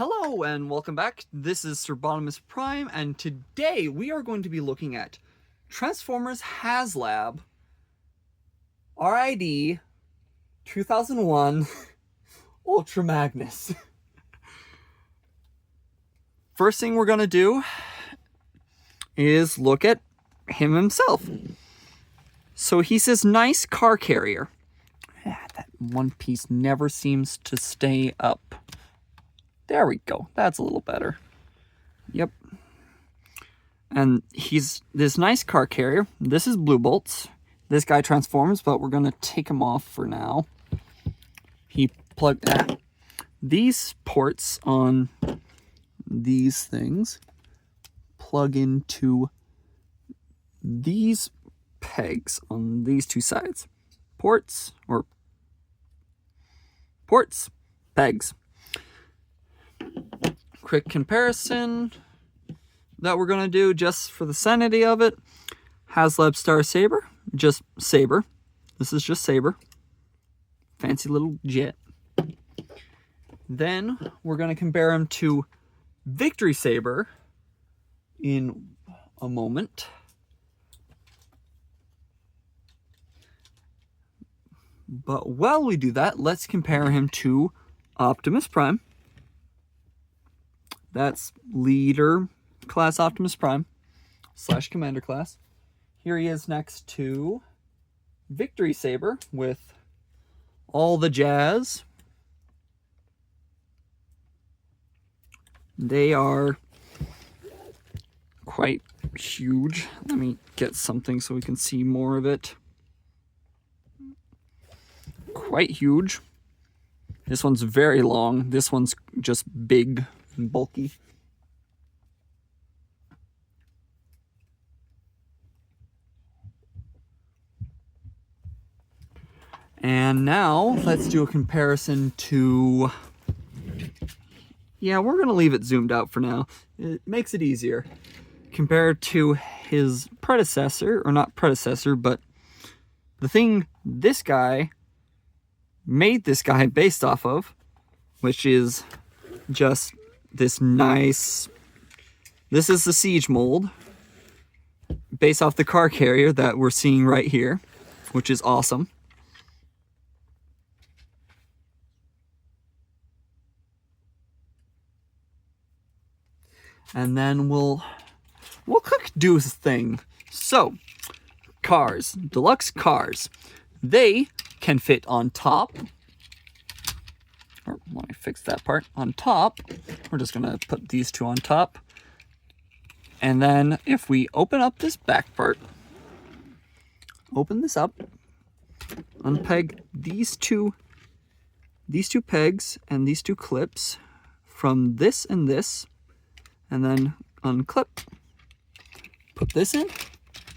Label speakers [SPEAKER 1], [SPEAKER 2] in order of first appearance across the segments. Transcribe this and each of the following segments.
[SPEAKER 1] Hello and welcome back. This is Sir Bottomus Prime, and today we are going to be looking at Transformers Haslab RID 2001 Ultra Magnus. First thing we're going to do is look at him himself. So he's this nice car carrier. That one piece never seems to stay up. There we go. That's a little better. Yep. And he's this nice car carrier. This is Blue Bolts. This guy transforms, but we're going to take him off for now. He plugged these ports on these things plug into these pegs on these two sides. Ports, pegs. Quick comparison that we're going to do just for the sanity of it. Haslab Star Saber, just Saber. This is just Saber. Fancy little jet. Then we're going to compare him to Victory Saber in a moment. But while we do that, let's compare him to Optimus Prime. That's Leader Class Optimus Prime / Commander Class. Here he is next to Victory Saber with all the jazz. They are quite huge. Let me get something so we can see more of it. Quite huge. This one's very long. This one's just big and bulky. And now let's do a comparison to... Yeah, we're going to leave it zoomed out for now. It makes it easier. Compared to his predecessor, or not predecessor, but the thing this guy made this guy based off of, which is just this nice... This is the Siege mold, based off the car carrier that we're seeing right here, which is awesome. And then we'll do his thing. So, cars, deluxe cars, they can fit on top. Or let me fix that part. On top, we're just gonna put these two on top. And then if we open up this back part, open this up, unpeg these two pegs and these two clips from this and this, and then unclip, put this in.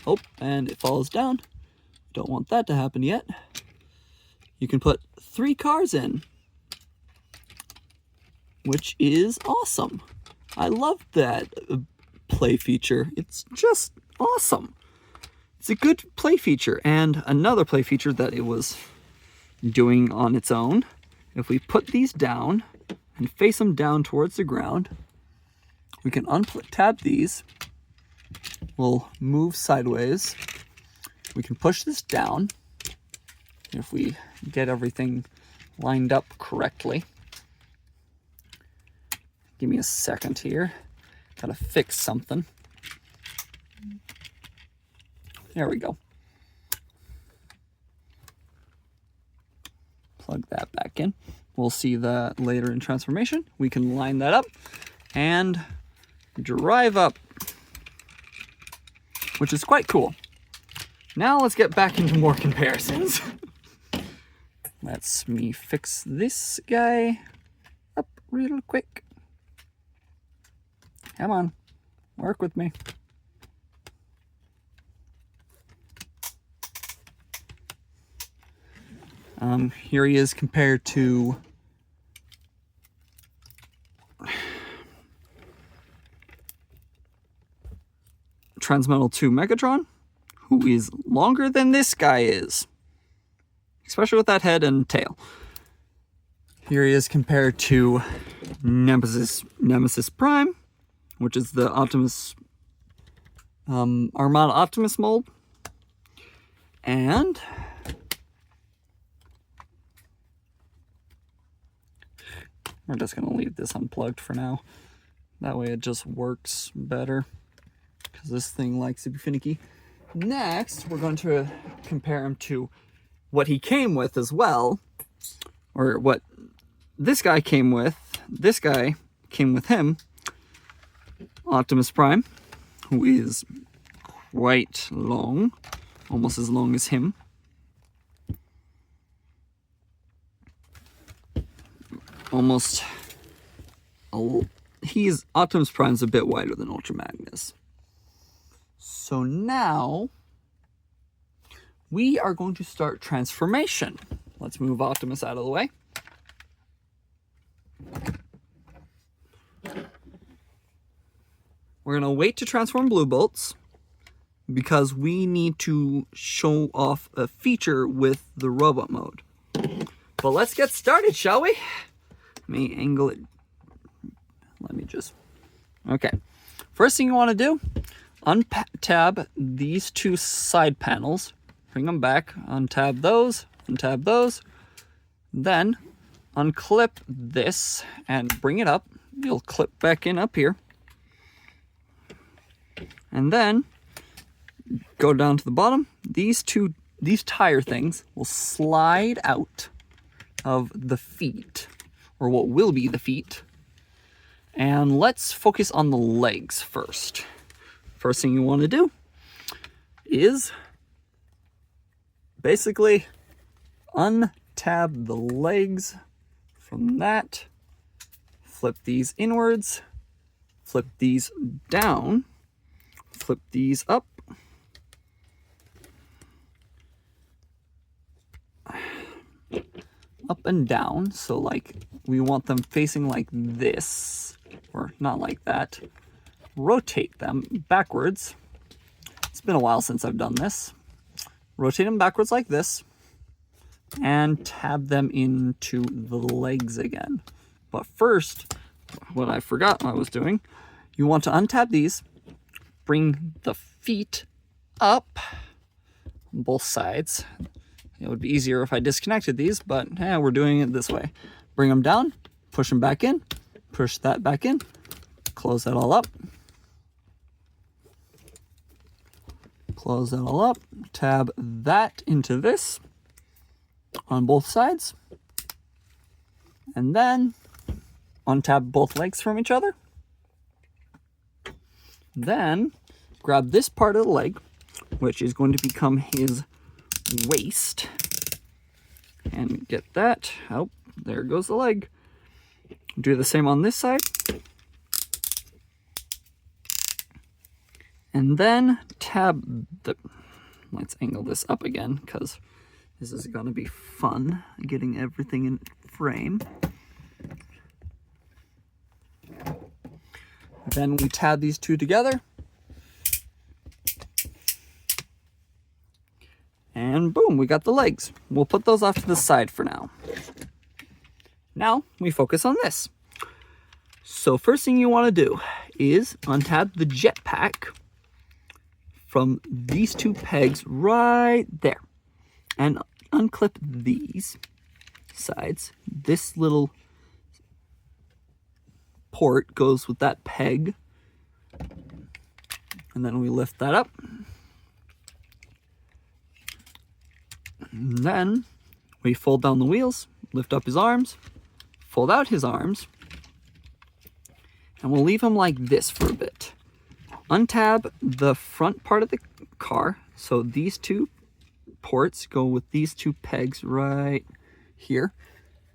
[SPEAKER 1] Oh, and it falls down. Don't want that to happen yet. You can put 3 cars in, which is awesome. I love that play feature. It's just awesome. It's a good play feature. And another play feature that it was doing on its own, if we put these down and face them down towards the ground, we can tab these. We'll move sideways. We can push this down if we get everything lined up correctly. Give me a second here. Gotta fix something. There we go. Plug that back in. We'll see that later in transformation. We can line that up and drive up, which is quite cool. Now let's get back into more comparisons. Let's me fix this guy up real quick. Come on, work with me. Here he is compared to Transmetal 2 Megatron, who is longer than this guy is, especially with that head and tail. Here he is compared to Nemesis Prime, which is the Optimus Armada Optimus mold. And we're just going to leave this unplugged for now. That way it just works better, because this thing likes to be finicky. Next, we're going to compare him to what he came with as well, or what this guy came with. This guy came with him, Optimus Prime, who is quite long, almost as long as him. Optimus Prime's a bit wider than Ultra Magnus. So now we are going to start transformation. Let's move Optimus out of the way. We're going to wait to transform Blue Bolts, because we need to show off a feature with the robot mode. But let's get started, shall we? Let me angle it. Okay. First thing you want to do, untab these two side panels, bring them back, untab those, then unclip this and bring it up. You'll clip back in up here. And then go down to the bottom. These tire things will slide out of the feet, or what will be the feet. And let's focus on the legs first. First thing you want to do is basically untab the legs from that, flip these inwards, flip these down, flip these up, up and down. So like we want them facing like this, or not like that. Rotate them backwards. It's been a while since I've done this. Rotate them backwards like this, and tab them into the legs again. But first, what I forgot I was doing, you want to untab these, bring the feet up on both sides. It would be easier if I disconnected these, but we're doing it this way. Bring them down, push them back in, push that back in, close that all up. Close that all up, tab that into this on both sides, and then untab both legs from each other. Then grab this part of the leg, which is going to become his waist, and get that out. There goes the leg. Do the same on this side. And then tab the, let's angle this up again, because this is going to be fun, getting everything in frame. Then we tab these two together. And boom, we got the legs. We'll put those off to the side for now. Now we focus on this. So first thing you want to do is untab the jetpack from these two pegs right there, and unclip these sides. This little port goes with that peg, and then we lift that up. And then we fold down the wheels, lift up his arms, fold out his arms, and we'll leave him like this for a bit. Untab the front part of the car, so these two ports go with these two pegs right here.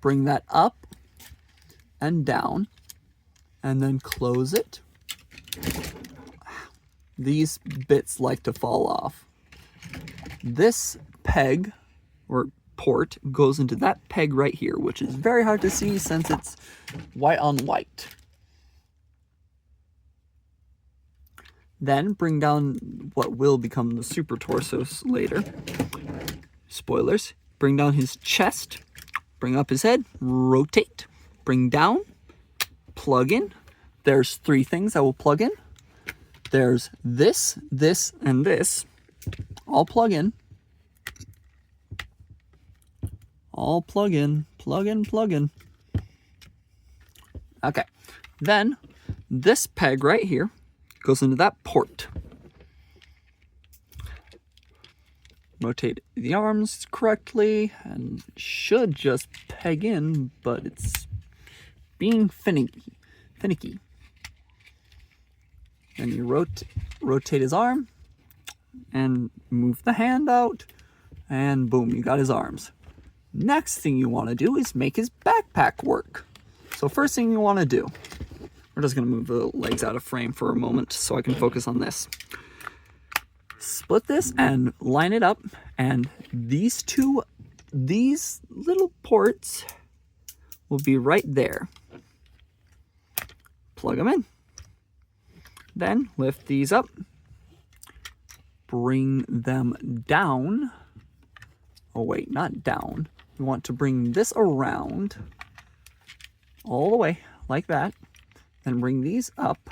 [SPEAKER 1] Bring that up and down, and then close it. These bits like to fall off. This peg or port goes into that peg right here, which is very hard to see since it's white on white. Then bring down what will become the super torsos later. Spoilers. Bring down his chest, bring up his head, rotate, bring down, plug in. There's 3 things that will plug in. There's this, this, and this. All plug in. All plug in, plug in, plug in. Okay. Then this peg right here goes into that port. Rotate the arms correctly and should just peg in, but it's being finicky. Then you rotate his arm and move the hand out, and boom, you got his arms. Next thing you want to do is make his backpack work. So first thing you want to do, we're just going to move the legs out of frame for a moment so I can focus on this. Split this and line it up, and these little ports will be right there. Plug them in. Then lift these up, bring them down. Oh wait, not down. You want to bring this around all the way like that. Then bring these up,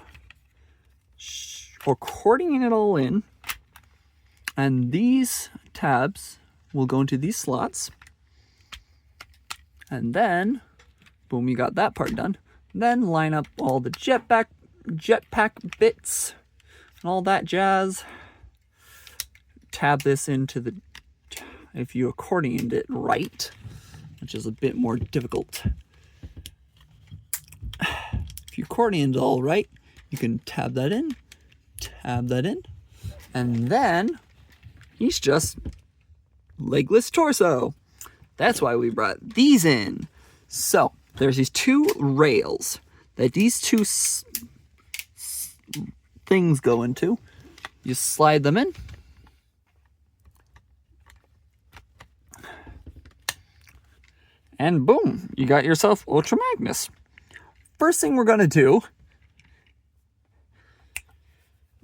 [SPEAKER 1] accordioning it all in. And these tabs will go into these slots. And then, boom, you got that part done. Then line up all the jetpack bits and all that jazz. Tab this into the, if you accordioned it right, which is a bit more difficult. If you accordioned it all right, you can tab that in, and then he's just legless torso. That's why we brought these in. So there's these 2 rails that these 2 things go into. You slide them in. And boom, you got yourself Ultra Magnus. First thing we're going to do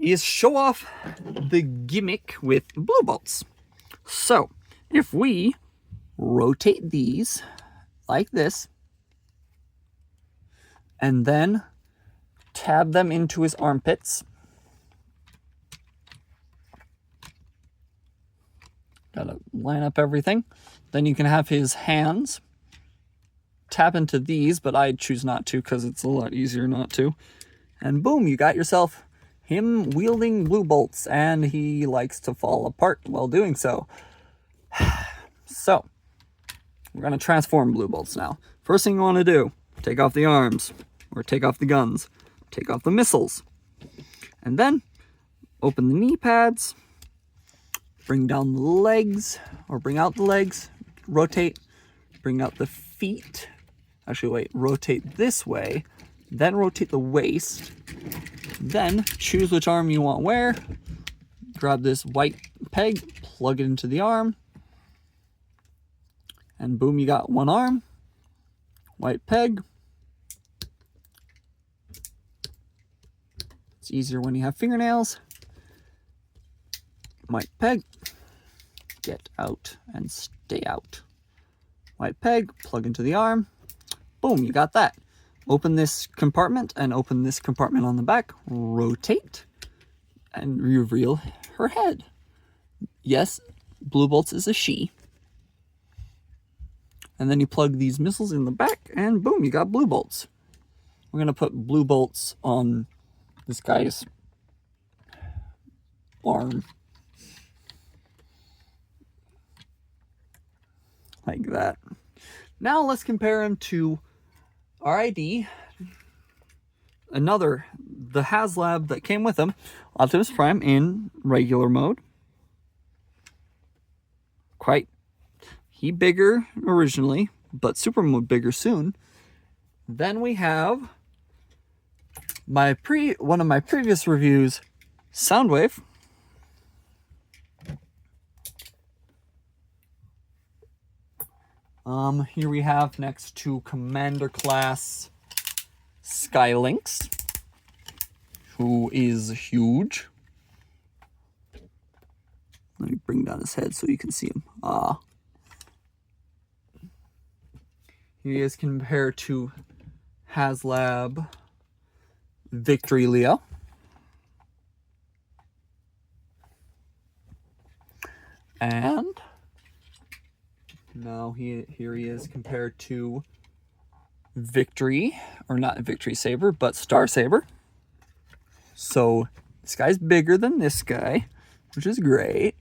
[SPEAKER 1] is show off the gimmick with blue bolts. So if we rotate these like this and then tab them into his armpits, gotta line up everything, then you can have his hands tap into these, but I choose not to because it's a lot easier not to. And boom, you got yourself him wielding blue bolts, and he likes to fall apart while doing so. So, we're going to transform blue bolts now. First thing you want to do, take off the arms, or take off the guns, take off the missiles. And then, open the knee pads, bring down the legs, or bring out the legs, rotate, bring out the feet. Actually, wait, rotate this way, then rotate the waist, then choose which arm you want where, grab this white peg, plug it into the arm, and boom, you got one arm, white peg. It's easier when you have fingernails. White peg, get out and stay out. White peg, plug into the arm. Boom, you got that. Open this compartment and open this compartment on the back. Rotate and reveal her head. Yes, Blue Bolts is a she. And then you plug these missiles in the back and boom, you got Blue Bolts. We're going to put Blue Bolts on this guy's arm. Like that. Now let's compare him to RID, the Haslab that came with him, Optimus Prime in regular mode. He bigger originally, but super mode bigger soon. Then we have one of my previous reviews, Soundwave. Here we have next to Commander Class Skylynx, who is huge. Let me bring down his head so you can see him. He is compared to Haslab Victory Leo. And now here he is compared to Victory, or not Victory Saber, but Star Saber. So this guy's bigger than this guy, which is great.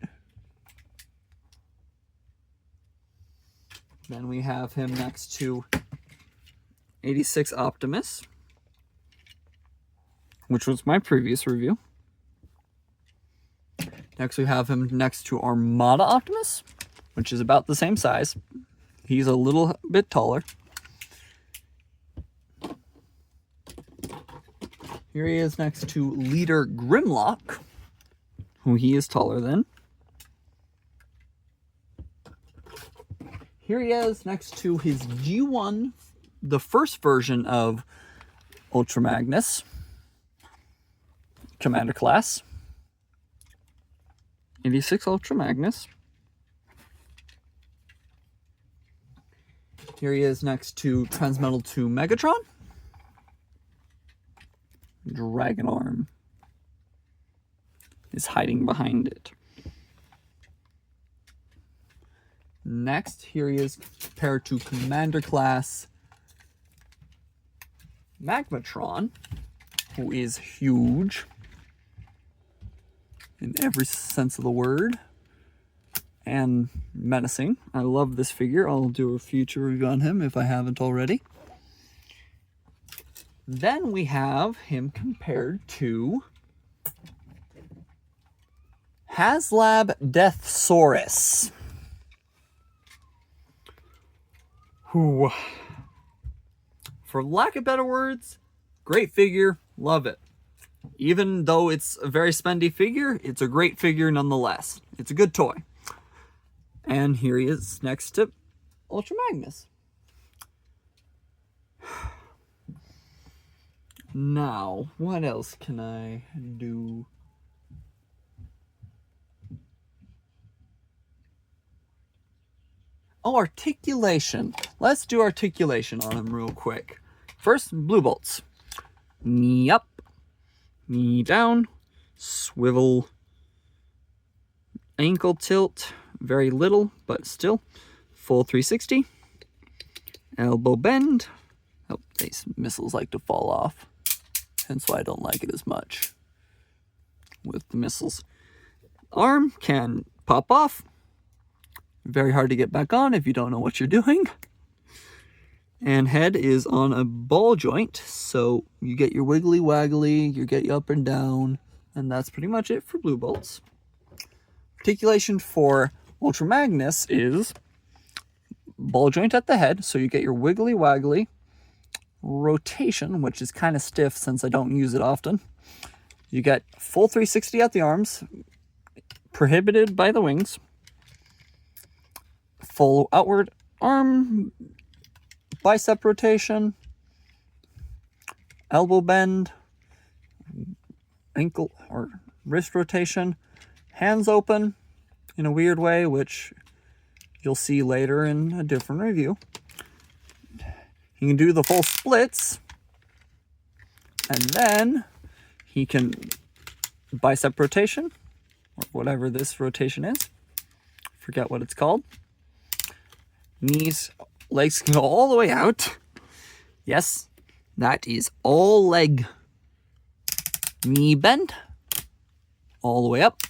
[SPEAKER 1] Then we have him next to 86 Optimus, which was my previous review. Next we have him next to Armada Optimus, which is about the same size. He's a little bit taller. Here he is next to Leader Grimlock, who he is taller than. Here he is next to his G1, the first version of Ultra Magnus, Commander Class. 86 Ultra Magnus. Here he is next to Transmetal 2 Megatron. Dragon Arm is hiding behind it. Next, here he is compared to Commander Class Magmatron, who is huge in every sense of the word and menacing. I love this figure. I'll do a future review on him if I haven't already. Then we have him compared to Haslab Deathsaurus, who, for lack of better words, great figure, love it. Even though it's a very spendy figure, it's a great figure nonetheless. It's a good toy. And here he is next to Ultra Magnus. Now, what else can I do? Oh, articulation. Let's do articulation on him real quick. First, blue bolts. Knee up, knee down, swivel, ankle tilt, very little, but still, full 360, elbow bend. Oh, these missiles like to fall off, hence why I don't like it as much with the missiles. Arm can pop off. Very hard to get back on if you don't know what you're doing. And head is on a ball joint, so you get your wiggly waggly, you get you up and down, and that's pretty much it for blue bolts. Articulation for Ultra Magnus is ball joint at the head, so you get your wiggly waggly. Rotation, which is kind of stiff since I don't use it often. You get full 360 at the arms, prohibited by the wings. Full outward arm, bicep rotation, elbow bend, ankle or wrist rotation, hands open in a weird way, which you'll see later in a different review. He can do the full splits, and then he can bicep rotation, or whatever this rotation is. Forget what it's called. Knees, legs can go all the way out. Yes, that is all leg. Knee bend, all the way up,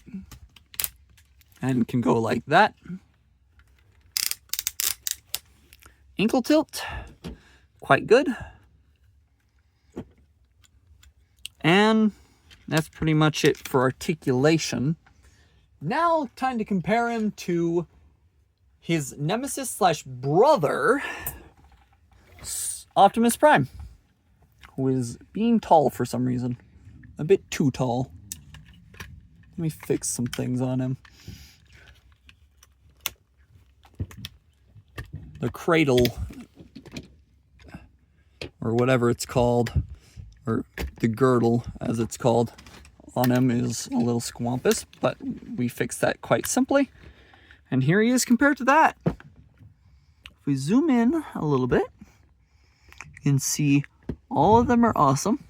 [SPEAKER 1] and can go like that. Ankle tilt, quite good. And that's pretty much it for articulation. Now, time to compare him to his nemesis slash brother, Optimus Prime, who is being tall for some reason. A bit too tall. Let me fix some things on him. The cradle, or whatever it's called, or the girdle as it's called, on him is a little squampus, but we fixed that quite simply. And here he is compared to that. If we zoom in a little bit, you can see All of them are awesome.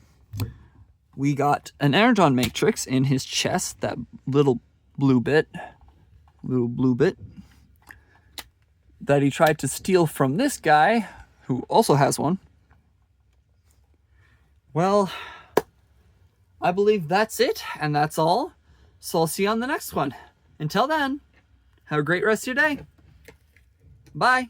[SPEAKER 1] We got an energon matrix in his chest, that little blue bit, that he tried to steal from this guy, who also has one. Well, I believe that's it, and that's all. So I'll see you on the next one. Until then, have a great rest of your day. Bye.